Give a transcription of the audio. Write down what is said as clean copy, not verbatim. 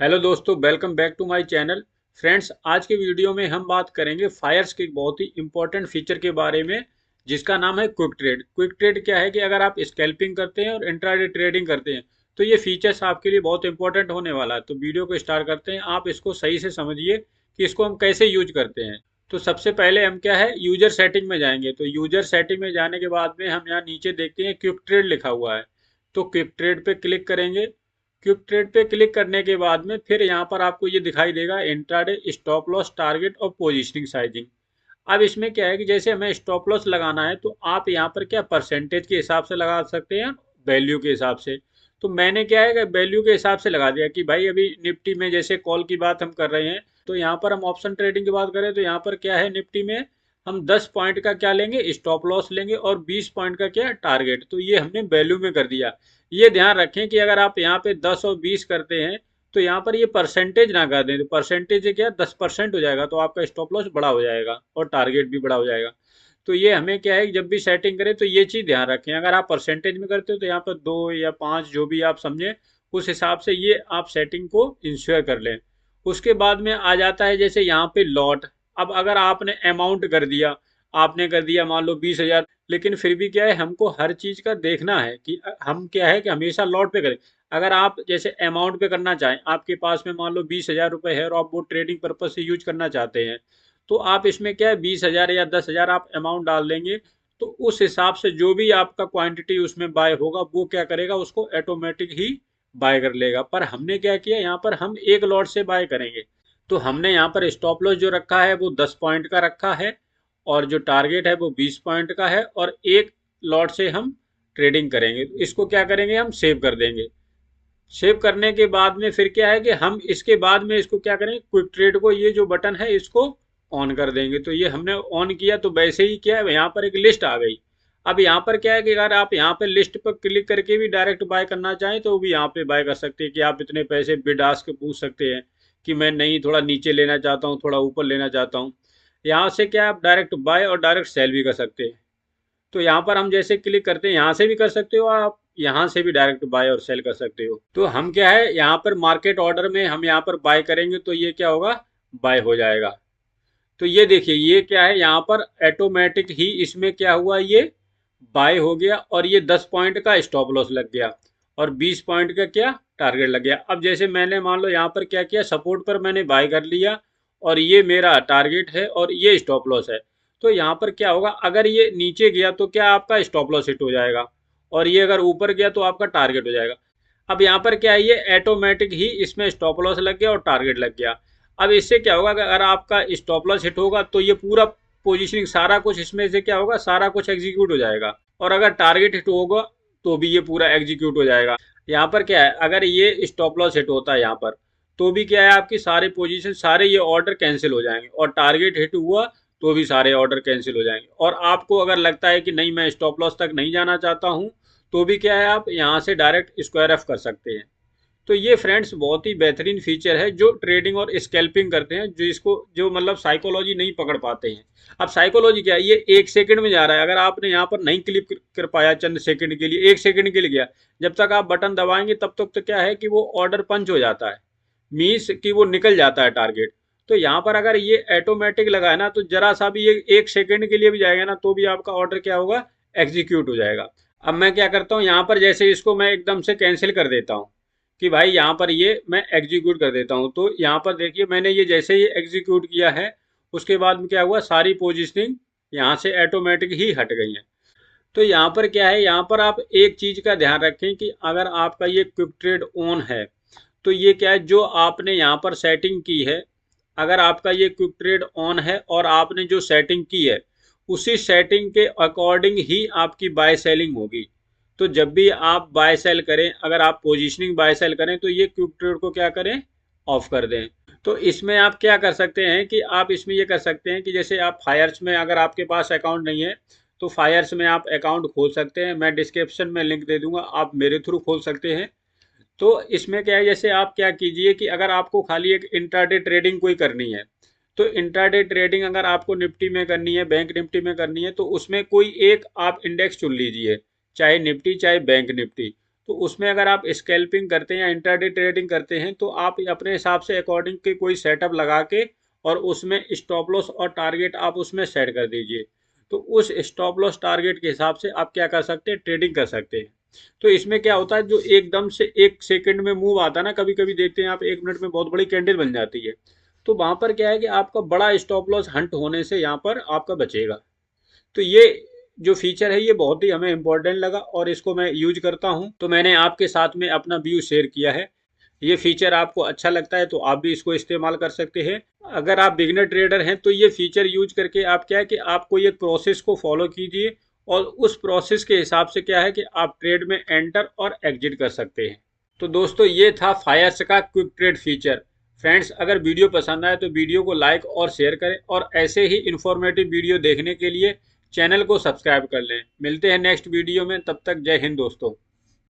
Hello दोस्तों, welcome back to my channel. Friends, आज के वीडियो में हम बात करेंगे फायर्स के एक बहुत ही इंपॉर्टेंट फीचर के बारे में, जिसका नाम है क्विक ट्रेड। क्विक ट्रेड क्या है कि अगर आप स्कैल्पिंग करते हैं और इंट्राडे ट्रेडिंग करते हैं तो ये फीचर्स आपके लिए बहुत इंपॉर्टेंट होने वाला है। तो वीडियो को स्टार्ट करते हैं। आप इसको सही से समझिए कि इसको हम कैसे यूज करते हैं। तो सबसे पहले हम क्या है, यूजर सेटिंग में जाएंगे। तो यूजर सेटिंग में जाने के बाद में हम यहाँ नीचे देखते हैं क्विक ट्रेड लिखा हुआ है। तो क्विक ट्रेड पे क्लिक करेंगे। क्विक ट्रेड पे क्लिक करने के बाद में फिर यहाँ पर आपको ये दिखाई देगा इंट्राडे, स्टॉप लॉस, टारगेट और पोजीशनिंग साइजिंग। अब इसमें क्या है कि जैसे हमें स्टॉप लॉस लगाना है तो आप यहाँ पर क्या परसेंटेज के हिसाब से लगा सकते हैं, वैल्यू के हिसाब से। तो मैंने क्या है कि वैल्यू के हिसाब से लगा दिया कि भाई अभी निफ्टी में जैसे कॉल की बात हम कर रहे हैं, तो यहाँ पर हम ऑप्शन ट्रेडिंग की बात करें तो यहाँ पर क्या है, निफ्टी में हम 10 पॉइंट का क्या लेंगे, स्टॉप लॉस लेंगे और 20 पॉइंट का क्या टारगेट। तो ये हमने वैल्यू में कर दिया। ये ध्यान रखें कि अगर आप यहाँ पे 10 और 20 करते हैं तो यहाँ पर ये परसेंटेज ना कर दें। तो परसेंटेज क्या 10% हो जाएगा, तो आपका स्टॉप लॉस बड़ा हो जाएगा और टारगेट भी बड़ा हो जाएगा। तो ये हमें क्या है, जब भी सेटिंग करें तो ये चीज़ ध्यान रखें। अगर आप परसेंटेज में करते हो तो यहाँ पर 2 या 5 जो भी आप समझें, उस हिसाब से ये आप सेटिंग को इंश्योर कर लें। उसके बाद में आ जाता है जैसे यहाँ पे लॉट। अब अगर आपने अमाउंट कर दिया, आपने कर दिया मान लो 20,000, लेकिन फिर भी क्या है, हमको हर चीज का देखना है कि हम क्या है कि हमेशा लॉट पे करें। अगर आप जैसे अमाउंट पे करना चाहें, आपके पास में मान लो 20,000 रुपए है और आप वो ट्रेडिंग पर्पज से यूज करना चाहते हैं, तो आप इसमें क्या है 20,000 या 10,000 आप अमाउंट डाल देंगे। तो उस हिसाब से जो भी आपका क्वांटिटी उसमें बाय होगा वो क्या करेगा, उसको ऑटोमेटिक ही बाय कर लेगा। पर हमने क्या किया, यहाँ पर हम एक लॉट से बाय करेंगे। तो हमने यहाँ पर स्टॉप लॉस जो रखा है वो 10 पॉइंट का रखा है और जो टारगेट है वो 20 पॉइंट का है, और एक लॉट से हम ट्रेडिंग करेंगे। तो इसको क्या करेंगे, हम सेव कर देंगे। सेव करने के बाद में फिर क्या है कि हम इसके बाद में इसको क्या करेंगे, क्विक ट्रेड को ये जो बटन है इसको ऑन कर देंगे। तो ये हमने ऑन किया तो वैसे ही क्या है, यहाँ पर एक लिस्ट आ गई। अब यहाँ पर क्या है कि अगर आप यहाँ पे लिस्ट पर क्लिक करके भी डायरेक्ट बाय करना चाहें तो भी यहाँ पे बाय कर सकते हैं कि आप इतने पैसे बिड आस्क पूछ सकते हैं कि मैं नहीं थोड़ा नीचे लेना चाहता हूँ, थोड़ा ऊपर लेना चाहता हूँ। यहाँ से क्या आप डायरेक्ट बाय और डायरेक्ट सेल भी कर सकते हैं। तो यहाँ पर हम जैसे क्लिक करते हैं, यहाँ से भी कर सकते हो आप, यहाँ से भी डायरेक्ट बाय और सेल कर सकते हो। तो हम क्या है, यहाँ पर मार्केट ऑर्डर में हम यहाँ पर बाय करेंगे तो ये क्या होगा, बाय हो जाएगा। तो ये देखिए ये क्या है, यहाँ पर ऑटोमेटिक ही इसमें क्या हुआ, ये बाय हो गया और ये 10 पॉइंट का स्टॉप लॉस लग गया और 20 पॉइंट का क्या टारगेट लग गया। अब जैसे मैंने मान लो यहाँ पर क्या किया, सपोर्ट पर मैंने बाय कर लिया और ये मेरा टारगेट है और ये स्टॉप लॉस है। तो यहाँ पर क्या होगा, अगर ये नीचे गया तो क्या आपका स्टॉप लॉस हिट हो जाएगा और ये अगर ऊपर गया तो आपका टारगेट हो जाएगा। अब यहाँ पर क्या है, ये ऑटोमेटिक ही इसमें स्टॉप लॉस लग गया और टारगेट लग गया। अब इससे क्या होगा कि अगर आपका स्टॉप लॉस हिट होगा तो ये पूरा पोजीशनिंग सारा कुछ इसमें से क्या होगा, सारा कुछ एग्जीक्यूट हो जाएगा। और अगर टारगेट हिट होगा तो भी ये पूरा एग्जीक्यूट हो जाएगा। यहाँ पर क्या है, अगर ये स्टॉप लॉस हिट होता है यहाँ पर तो भी क्या है, आपकी सारे पोजीशन सारे ये ऑर्डर कैंसिल हो जाएंगे, और टारगेट हिट हुआ तो भी सारे ऑर्डर कैंसिल हो जाएंगे। और आपको अगर लगता है कि नहीं मैं स्टॉप लॉस तक नहीं जाना चाहता हूँ, तो भी क्या है, आप यहाँ से डायरेक्ट स्क्वायर एफ कर सकते हैं। तो ये फ्रेंड्स बहुत ही बेहतरीन फीचर है जो ट्रेडिंग और स्कैल्पिंग करते हैं, जो इसको जो मतलब साइकोलॉजी नहीं पकड़ पाते हैं। अब साइकोलॉजी क्या है, ये 1 सेकंड में जा रहा है। अगर आपने यहाँ पर नहीं क्लिक कर पाया चंद सेकंड के लिए, 1 सेकंड के लिए गया, जब तक आप बटन दबाएंगे तब तक तो क्या है कि वो ऑर्डर पंच हो जाता है, मीन्स कि वो निकल जाता है टारगेट। तो यहाँ पर अगर ये ऑटोमेटिक लगा है ना, तो जरा सा भी ये 1 सेकंड के लिए भी जाएगा ना तो भी आपका ऑर्डर क्या होगा, एग्जीक्यूट हो जाएगा। अब मैं क्या करता हूँ, यहाँ पर जैसे इसको मैं एकदम से कैंसिल कर देता हूँ कि भाई यहाँ पर ये मैं एग्जीक्यूट कर देता हूँ। तो यहाँ पर देखिए मैंने ये जैसे ही एग्जीक्यूट किया है, उसके बाद में क्या हुआ, सारी पोजीशनिंग यहाँ से ऑटोमेटिक ही हट गई है। तो यहाँ पर क्या है, यहाँ पर आप एक चीज का ध्यान रखें कि अगर आपका ये क्विक ट्रेड ऑन है तो ये क्या है, जो आपने यहाँ पर सेटिंग की है, अगर आपका ये क्विक ट्रेड ऑन है और आपने जो सेटिंग की है उसी सेटिंग के अकॉर्डिंग ही आपकी बाय सेलिंग होगी। तो जब भी आप बाय सेल करें, अगर आप पोजीशनिंग बाय सेल करें तो ये क्विक ट्रेड को क्या करें, ऑफ कर दें। तो इसमें आप क्या कर सकते हैं कि आप इसमें ये कर सकते हैं कि जैसे आप फायर्स में अगर आपके पास अकाउंट नहीं है तो फायर्स में आप अकाउंट खोल सकते हैं। मैं डिस्क्रिप्शन में लिंक दे दूंगा, आप मेरे थ्रू खोल सकते हैं। तो इसमें क्या है, जैसे आप क्या कीजिए कि अगर आपको खाली एक इंट्राडे ट्रेडिंग कोई करनी है, तो इंट्राडे ट्रेडिंग अगर आपको निफ्टी में करनी है, बैंक निफ्टी में करनी है, तो उसमें कोई एक आप इंडेक्स चुन लीजिए, चाहे निफ्टी चाहे बैंक निफ्टी। तो उसमें अगर आप स्कैल्पिंग करते हैं या इंट्राडे ट्रेडिंग करते हैं तो आप अपने हिसाब से अकॉर्डिंग के कोई सेटअप लगा के और उसमें स्टॉप लॉस और टारगेट आप उसमें सेट कर दीजिए। तो उस स्टॉप लॉस टारगेट के हिसाब से आप क्या कर सकते हैं, ट्रेडिंग कर सकते हैं। तो इसमें क्या होता है, जो एकदम से 1 सेकंड में मूव आता है ना, कभी कभी देखते हैं आप 1 मिनट में बहुत बड़ी कैंडल बन जाती है, तो वहां पर क्या है कि आपका बड़ा स्टॉप लॉस हंट होने से यहाँ पर आपका बचेगा। तो ये जो फीचर है ये बहुत ही हमें इम्पोर्टेंट लगा और इसको मैं यूज करता हूँ, तो मैंने आपके साथ में अपना व्यू शेयर किया है। ये फीचर आपको अच्छा लगता है तो आप भी इसको इस्तेमाल कर सकते हैं। अगर आप बिगिनर ट्रेडर हैं तो ये फीचर यूज करके आप क्या है कि आपको ये प्रोसेस को फॉलो कीजिए और उस प्रोसेस के हिसाब से क्या है कि आप ट्रेड में एंटर और एग्जिट कर सकते हैं। तो दोस्तों ये था फायर्स का क्विक ट्रेड फीचर। फ्रेंड्स, अगर वीडियो पसंद आए तो वीडियो को लाइक और शेयर करें और ऐसे ही इंफॉर्मेटिव वीडियो देखने के लिए चैनल को सब्सक्राइब कर लें। मिलते हैं नेक्स्ट वीडियो में, तब तक जय हिंद दोस्तों।